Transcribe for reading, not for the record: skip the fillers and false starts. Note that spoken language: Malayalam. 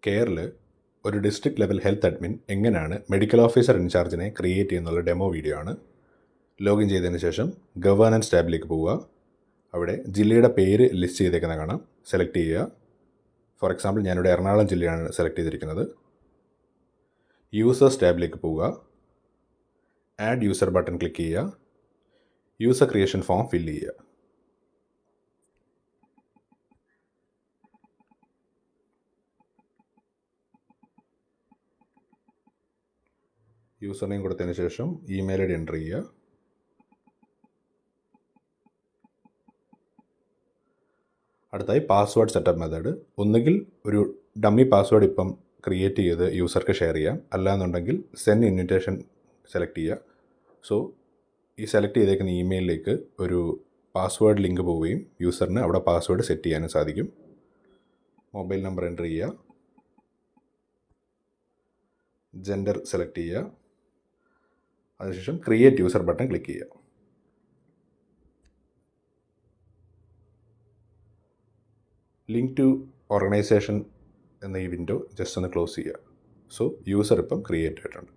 കെയറിൽ ഒരു ഡിസ്ട്രിക്ട് ലെവൽ ഹെൽത്ത് അഡ്മിൻ എങ്ങനെയാണ് മെഡിക്കൽ ഓഫീസർ ഇൻചാർജിനെ ക്രിയേറ്റ് ചെയ്യുന്നുള്ള ഡെമോ വീഡിയോ ആണ്. ലോഗിൻ ചെയ്തതിന് ശേഷം ഗവേണൻസ് ടാബിലേക്ക് പോവുക. അവിടെ ജില്ലയുടെ പേര് ലിസ്റ്റ് ചെയ്തേക്കുന്ന കാണാം. സെലക്ട് ചെയ്യുക. ഫോർ എക്സാമ്പിൾ ഞാനിവിടെ എറണാകുളം ജില്ലയാണ് സെലക്ട് ചെയ്തിരിക്കുന്നത്. യൂസേഴ്സ് ടാബിലേക്ക് പോവുക. ആഡ് യൂസർ ബട്ടൺ ക്ലിക്ക് ചെയ്യുക. യൂസർ ക്രിയേഷൻ ഫോം ഫില്ല് ചെയ്യുക. യൂസർ നെയിം കൊടുത്തതിന് ശേഷം ഇമെയിൽ ഐ ഡി എൻ്റർ ചെയ്യുക. അടുത്തായി പാസ്വേഡ് സെറ്റപ്പ് മെത്തേഡ്. ഒന്നുകിൽ ഒരു ഡമ്മി പാസ്വേഡ് ഇപ്പം ക്രിയേറ്റ് ചെയ്ത് യൂസർക്ക് ഷെയർ ചെയ്യാം, അല്ലാന്നുണ്ടെങ്കിൽ സെൻഡ് ഇൻവിറ്റേഷൻ സെലക്ട് ചെയ്യുക. സോ ഈ സെലക്ട് ചെയ്തേക്കുന്ന ഇമെയിലിലേക്ക് ഒരു പാസ്വേഡ് ലിങ്ക് പോവുകയും യൂസറിന് അവിടെ പാസ്വേഡ് സെറ്റ് ചെയ്യാനും സാധിക്കും. മൊബൈൽ നമ്പർ എൻ്റർ ചെയ്യുക. ജെൻഡർ സെലക്ട് ചെയ്യുക. അതിനുശേഷം ക്രിയേറ്റ് യൂസർ ബട്ടൺ ക്ലിക്ക് ചെയ്യുക. ലിങ്ക് ടു ഓർഗനൈസേഷൻ എന്ന ഈ വിൻഡോ ജസ്റ്റ് ഒന്ന് ക്ലോസ് ചെയ്യുക. സോ യൂസർ ഇപ്പം ക്രിയേറ്റ് ആയിട്ടുണ്ട്.